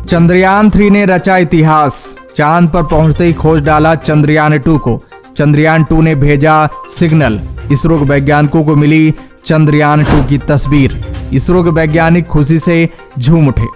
चंद्रयान 3 ने रचा इतिहास। चांद पर पहुंचते ही खोज डाला चंद्रयान 2 को। चंद्रयान 2 ने भेजा सिग्नल। इसरो के वैज्ञानिकों को मिली चंद्रयान 2 की तस्वीर। इसरो के वैज्ञानिक खुशी से झूम उठे।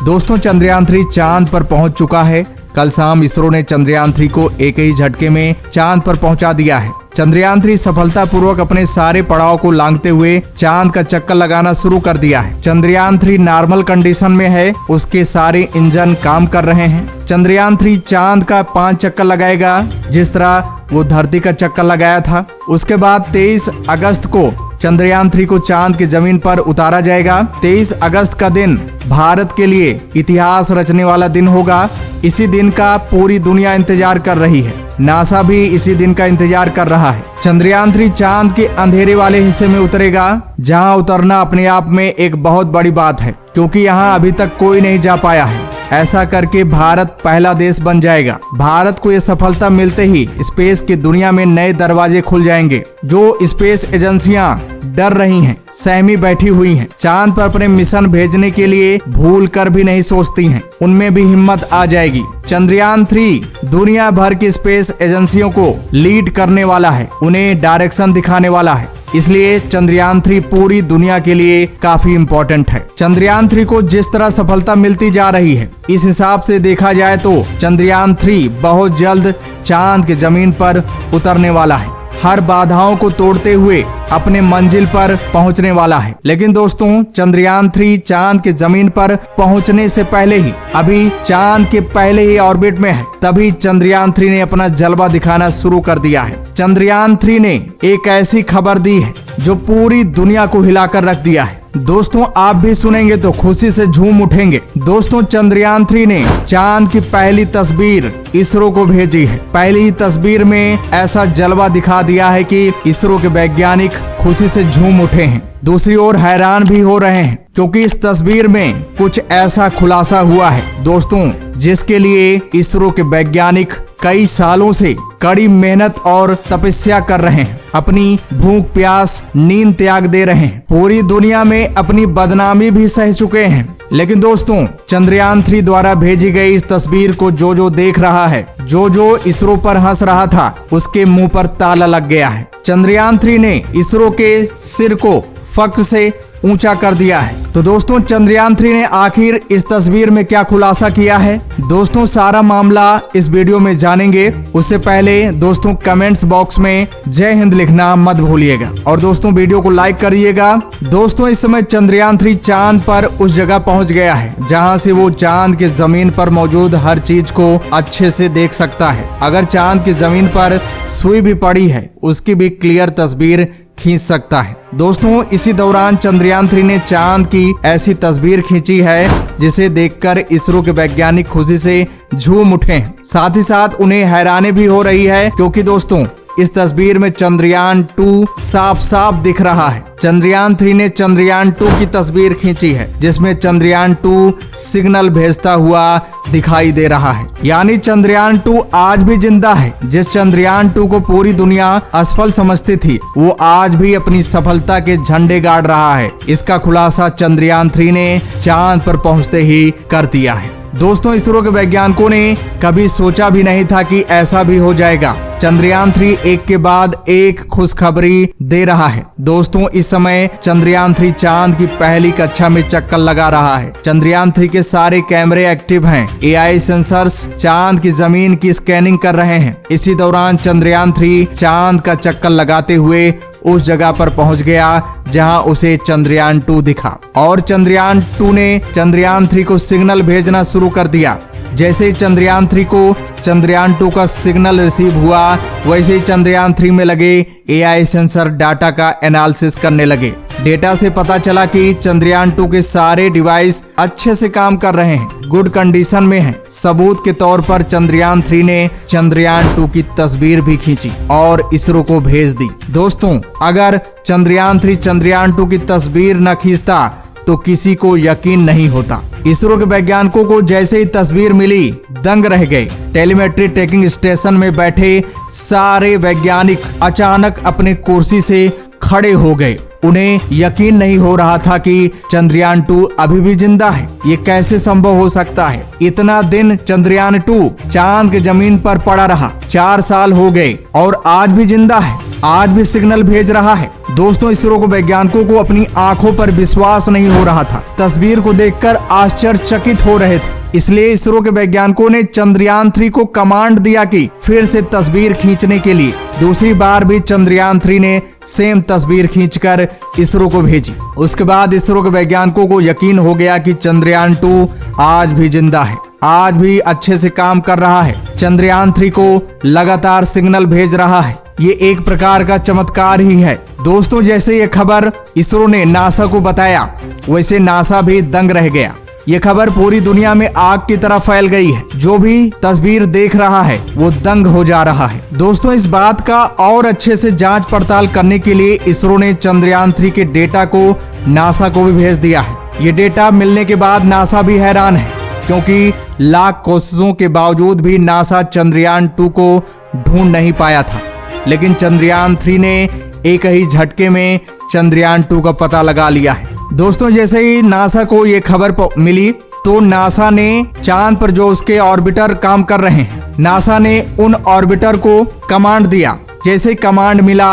दोस्तों, चंद्रयान 3 चांद पर पहुंच चुका है। कल शाम इसरो ने चंद्रयान 3 को एक ही झटके में चांद पर पहुंचा दिया है। चंद्रयान 3 सफलतापूर्वक अपने सारे पड़ाव को लांघते हुए चांद का चक्कर लगाना शुरू कर दिया है। चंद्रयान 3 नॉर्मल कंडीशन में है, उसके सारे इंजन काम कर रहे हैं। चंद्रयान 3 चांद का 5 चक्कर लगाएगा, जिस तरह वो धरती का चक्कर लगाया था। उसके बाद 23 अगस्त को चंद्रयान 3 को चांद की जमीन पर उतारा जाएगा। 23 अगस्त का दिन भारत के लिए इतिहास रचने वाला दिन होगा। इसी दिन का पूरी दुनिया इंतजार कर रही है। नासा भी इसी दिन का इंतजार कर रहा है। चंद्रयान 3 चांद के अंधेरे वाले हिस्से में उतरेगा, जहां उतरना अपने आप में एक बहुत बड़ी बात है, क्योंकि यहां अभी तक कोई नहीं जा पाया है। ऐसा करके भारत पहला देश बन जाएगा। भारत को ये सफलता मिलते ही स्पेस की दुनिया में नए दरवाजे खुल जाएंगे। जो स्पेस एजेंसियां डर रही हैं, सहमी बैठी हुई हैं, चांद पर अपने मिशन भेजने के लिए भूल कर भी नहीं सोचती हैं, उनमें भी हिम्मत आ जाएगी। चंद्रयान 3 दुनिया भर की स्पेस एजेंसियों को लीड करने वाला है, उन्हें डायरेक्शन दिखाने वाला है। इसलिए चंद्रयान 3 पूरी दुनिया के लिए काफी इम्पोर्टेंट है। चंद्रयान 3 को जिस तरह सफलता मिलती जा रही है, इस हिसाब से देखा जाए तो चंद्रयान 3 बहुत जल्द चांद की जमीन पर उतरने वाला है। हर बाधाओं को तोड़ते हुए अपने मंजिल पर पहुंचने वाला है। लेकिन दोस्तों, चंद्रयान 3 चांद की जमीन पर पहुंचने से पहले ही, अभी चांद के पहले ही ऑर्बिट में है, तभी चंद्रयान 3 ने अपना जलवा दिखाना शुरू कर दिया है। चंद्रयान 3 ने एक ऐसी खबर दी है जो पूरी दुनिया को हिलाकर रख दिया है। दोस्तों, आप भी सुनेंगे तो खुशी से झूम उठेंगे। दोस्तों, चंद्रयान 3 ने चांद की पहली तस्वीर इसरो को भेजी है। पहली ही तस्वीर में ऐसा जलवा दिखा दिया है कि इसरो के वैज्ञानिक खुशी से झूम उठे हैं। दूसरी ओर हैरान भी हो रहे हैं, क्योंकि इस तस्वीर में कुछ ऐसा खुलासा हुआ है दोस्तों, जिसके लिए इसरो के वैज्ञानिक कई सालों से कड़ी मेहनत और तपस्या कर रहे हैं। अपनी भूख प्यास नींद त्याग दे रहे हैं। पूरी दुनिया में अपनी बदनामी भी सह चुके हैं। लेकिन दोस्तों, चंद्रयान 3 द्वारा भेजी गई इस तस्वीर को जो देख रहा है, जो इसरो पर हंस रहा था, उसके मुंह पर ताला लग गया है। चंद्रयान 3 ने इसरो के सिर को फक्र से ऊंचा कर दिया है। तो दोस्तों, चंद्रयान 3 ने आखिर इस तस्वीर में क्या खुलासा किया है, दोस्तों सारा मामला इस वीडियो में जानेंगे। उससे पहले दोस्तों, कमेंट्स बॉक्स में जय हिंद लिखना मत भूलिएगा और दोस्तों वीडियो को लाइक करिएगा। दोस्तों, इस समय चंद्रयान 3 चांद पर उस जगह पहुंच गया है जहां से वो चांद की जमीन पर मौजूद हर चीज को अच्छे से देख सकता है। अगर चांद की जमीन पर सुई भी पड़ी है, उसकी भी क्लियर तस्वीर खींच सकता है। दोस्तों, इसी दौरान चंद्रयान 3 ने चांद की ऐसी तस्वीर खींची है जिसे देखकर इसरो के वैज्ञानिक खुशी से झूम उठे हैं। साथ ही साथ उन्हें हैरानी भी हो रही है, क्योंकि दोस्तों, इस तस्वीर में चंद्रयान 2 साफ साफ दिख रहा है। चंद्रयान 3 ने चंद्रयान 2 की तस्वीर खींची है, जिसमें चंद्रयान 2 सिग्नल भेजता हुआ दिखाई दे रहा है। यानी चंद्रयान 2 आज भी जिंदा है। जिस चंद्रयान 2 को पूरी दुनिया असफल समझती थी, वो आज भी अपनी सफलता के झंडे गाड़ रहा है। इसका खुलासा चंद्रयान 3 ने चांद पर पहुंचते ही कर दिया है। दोस्तों, इसरो के वैज्ञानिकों ने कभी सोचा भी नहीं था कि ऐसा भी हो जाएगा। चंद्रयान 3 एक के बाद एक खुशखबरी दे रहा है। दोस्तों, इस समय चंद्रयान 3 चांद की पहली कक्षा में चक्कर लगा रहा है। चंद्रयान 3 के सारे कैमरे एक्टिव हैं। AI सेंसर्स चांद की जमीन की स्कैनिंग कर रहे हैं। इसी दौरान चंद्रयान 3 चांद का चक्कर लगाते हुए उस जगह पर पहुंच गया जहां उसे चंद्रयान 2 दिखा और चंद्रयान 2 ने चंद्रयान 3 को सिग्नल भेजना शुरू कर दिया। जैसे ही चंद्रयान 3 को चंद्रयान 2 का सिग्नल रिसीव हुआ, वैसे ही चंद्रयान 3 में लगे AI सेंसर डाटा का एनालिसिस करने लगे। डेटा से पता चला कि चंद्रयान 2 के सारे डिवाइस अच्छे से काम कर रहे हैं, गुड कंडीशन में हैं। सबूत के तौर पर चंद्रयान 3 ने चंद्रयान 2 की तस्वीर भी खींची और इसरो को भेज दी। दोस्तों, अगर चंद्रयान 3 चंद्रयान 2 की तस्वीर न खींचता तो किसी को यकीन नहीं होता। इसरो के वैज्ञानिकों को जैसे ही तस्वीर मिली, दंग रह गए। टेलीमेट्री ट्रैकिंग स्टेशन में बैठे सारे वैज्ञानिक अचानक अपने कुर्सी से खड़े हो गए उन्हें यकीन नहीं हो रहा था कि चंद्रयान 2 अभी भी जिंदा है। ये कैसे संभव हो सकता है? इतना दिन चंद्रयान 2 चांद के जमीन पर पड़ा रहा, 4 साल हो गए और आज भी जिंदा है, आज भी सिग्नल भेज रहा है। दोस्तों, इसरो को वैज्ञानिकों को अपनी आंखों पर विश्वास नहीं हो रहा था। तस्वीर को देखकर आश्चर्यचकित हो रहे थे। इसलिए इसरो के वैज्ञानिकों ने चंद्रयान 3 को कमांड दिया कि फिर से तस्वीर खींचने के लिए। दूसरी बार भी चंद्रयान 3 ने सेम तस्वीर खींचकर इसरो को भेजी। उसके बाद इसरो के वैज्ञानिकों को यकीन हो गया कि चंद्रयान 2 आज भी जिंदा है, आज भी अच्छे से काम कर रहा है। चंद्रयान 3 को लगातार सिग्नल भेज रहा है। ये एक प्रकार का चमत्कार ही है। दोस्तों, जैसे ये खबर इसरो ने नासा को बताया, वैसे नासा भी दंग रह गया। ये खबर पूरी दुनिया में आग की तरह फैल गई है। जो भी तस्वीर देख रहा है वो दंग हो जा रहा है। दोस्तों, इस बात का और अच्छे से जांच पड़ताल करने के लिए इसरो ने चंद्रयान 3 के डेटा को नासा को भी भेज दिया है। ये डेटा मिलने के बाद नासा भी हैरान है, क्योंकि लाख कोशिशों के बावजूद भी नासा चंद्रयान 2 को ढूंढ नहीं पाया था। लेकिन चंद्रयान 3 ने एक ही झटके में चंद्रयान 2 का पता लगा लिया है। दोस्तों, जैसे ही नासा को ये खबर मिली तो नासा ने चांद पर जो उसके ऑर्बिटर काम कर रहे हैं, नासा ने उन ऑर्बिटर को कमांड दिया। जैसे कमांड मिला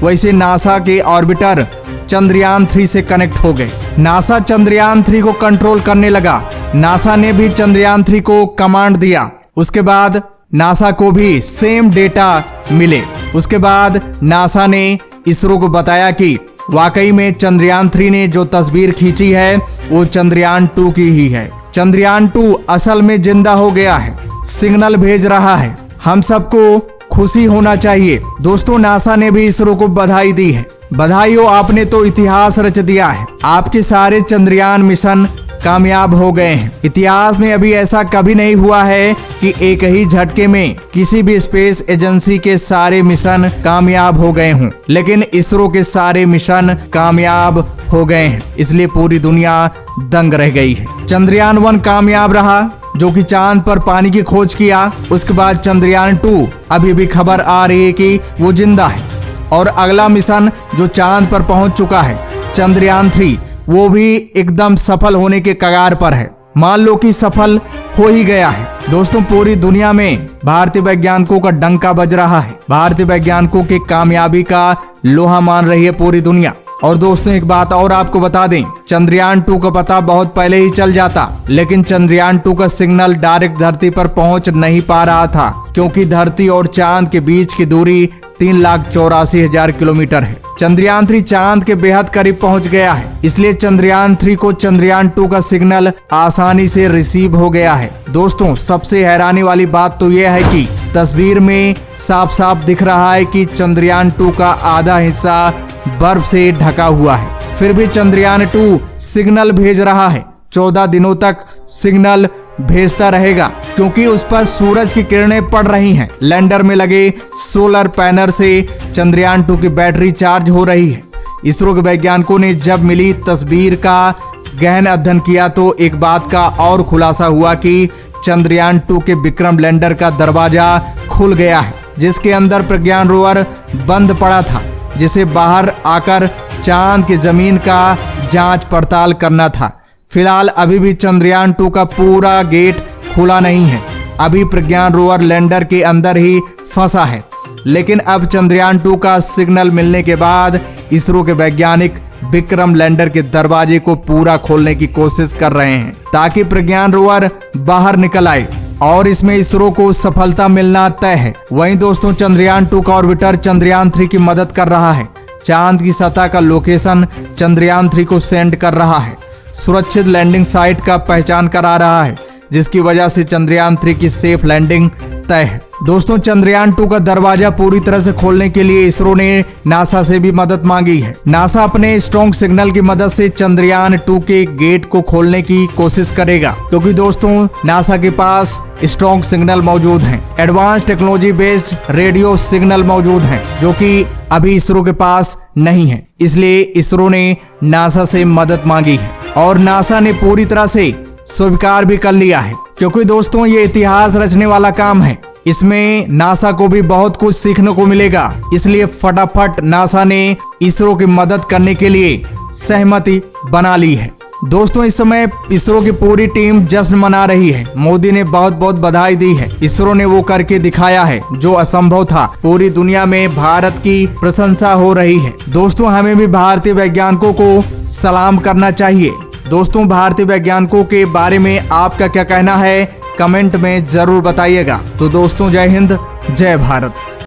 वैसे नासा के ऑर्बिटर चंद्रयान 3 से कनेक्ट हो गए। नासा चंद्रयान 3 को कंट्रोल करने लगा। नासा ने भी चंद्रयान 3 को कमांड दिया। उसके बाद नासा को भी सेम डेटा मिले। उसके बाद नासा ने इसरो को बताया कि वाकई में चंद्रयान 3 ने जो तस्वीर खींची है वो चंद्रयान 2 की ही है। चंद्रयान 2 असल में जिंदा हो गया है, सिग्नल भेज रहा है। हम सबको खुशी होना चाहिए। दोस्तों, नासा ने भी इसरो को बधाई दी है। बधाई हो, आपने तो इतिहास रच दिया है। आपके सारे चंद्रयान मिशन कामयाब हो गए हैं। इतिहास में अभी ऐसा कभी नहीं हुआ है कि एक ही झटके में किसी भी स्पेस एजेंसी के सारे मिशन कामयाब हो गए हों, लेकिन इसरो के सारे मिशन कामयाब हो गए हैं। इसलिए पूरी दुनिया दंग रह गई है। चंद्रयान 1 कामयाब रहा, जो कि चांद पर पानी की खोज किया। उसके बाद चंद्रयान 2 अभी भी खबर आ रही है कि वो जिंदा है। और अगला मिशन जो चांद पर पहुंच चुका है, चंद्रयान 3, वो भी एकदम सफल होने के कगार पर है। मान लो कि सफल हो ही गया है। दोस्तों, पूरी दुनिया में भारतीय वैज्ञानिकों का डंका बज रहा है। भारतीय वैज्ञानिकों की कामयाबी का लोहा मान रही है पूरी दुनिया। और दोस्तों, एक बात और आपको बता दें, चंद्रयान 2 का पता बहुत पहले ही चल जाता, लेकिन चंद्रयान 2 का सिग्नल डायरेक्ट धरती पर पहुंच नहीं पा रहा था, क्योंकि धरती और चांद के बीच की दूरी 3,84,000 किलोमीटर है। चंद्रयान 3 चांद के बेहद करीब पहुंच गया है। इसलिए चंद्रयान 3 को चंद्रयान 2 का सिग्नल आसानी से रिसीव हो गया है। दोस्तों, सबसे हैरानी वाली बात तो यह है कि तस्वीर में साफ साफ दिख रहा है कि चंद्रयान 2 का आधा हिस्सा बर्फ से ढका हुआ है। फिर भी चंद्रयान 2 सिग्नल भेज रहा है। 14 दिनों तक सिग्नल भेजता रहेगा, क्योंकि उस पर सूरज की किरणें पड़ रही हैं। लैंडर में लगे सोलर पैनल से चंद्रयान 2 की बैटरी चार्ज हो रही है। इसरो के वैज्ञानिकों ने जब मिली तस्वीर का गहन अध्ययन किया तो एक बात का और खुलासा हुआ कि चंद्रयान 2 के विक्रम लैंडर का दरवाजा खुल गया है, जिसके अंदर प्रज्ञान रोवर बंद पड़ा था, जिसे बाहर आकर चांद की जमीन का जांच पड़ताल करना था। फिलहाल अभी भी चंद्रयान 2 का पूरा गेट खुला नहीं है। अभी प्रज्ञान रोवर लैंडर के अंदर ही फंसा है। लेकिन अब चंद्रयान 2 का सिग्नल मिलने के बाद इसरो के वैज्ञानिक विक्रम लैंडर के दरवाजे को पूरा खोलने की कोशिश कर रहे हैं, ताकि प्रज्ञान रोवर बाहर निकल आए और इसमें इसरो को सफलता मिलना तय है। वहीं दोस्तों, चंद्रयान 2 का ऑर्बिटर चंद्रयान 3 की मदद कर रहा है। चांद की सतह का लोकेशन चंद्रयान 3 को सेंड कर रहा है। सुरक्षित लैंडिंग साइट का पहचान करा रहा है, जिसकी वजह से चंद्रयान 3 की सेफ लैंडिंग तय है। दोस्तों, चंद्रयान 2 का दरवाजा पूरी तरह से खोलने के लिए इसरो ने नासा से भी मदद मांगी है। नासा अपने स्ट्रॉन्ग सिग्नल की मदद से चंद्रयान 2 के गेट को खोलने की कोशिश करेगा, क्योंकि दोस्तों नासा के पास स्ट्रॉन्ग सिग्नल मौजूद हैं। Advance technology based radio signal मौजूद हैं, जो कि अभी इसरो के पास नहीं है। इसलिए इसरो ने नासा से मदद मांगी है और नासा ने पूरी तरह से स्वीकार भी कर लिया है, क्योंकि दोस्तों ये इतिहास रचने वाला काम है। इसमें नासा को भी बहुत कुछ सीखने को मिलेगा, इसलिए फटाफट नासा ने इसरो की मदद करने के लिए सहमति बना ली है। दोस्तों, इस समय इसरो की पूरी टीम जश्न मना रही है। मोदी ने बहुत बहुत बधाई दी है। इसरो ने वो करके दिखाया है जो असंभव था। पूरी दुनिया में भारत की प्रशंसा हो रही है। दोस्तों, हमें भी भारतीय वैज्ञानिकों को सलाम करना चाहिए। दोस्तों, भारतीय वैज्ञानिकों के बारे में आपका क्या कहना है, कमेंट में जरूर बताइएगा। तो दोस्तों, जय हिंद, जय भारत।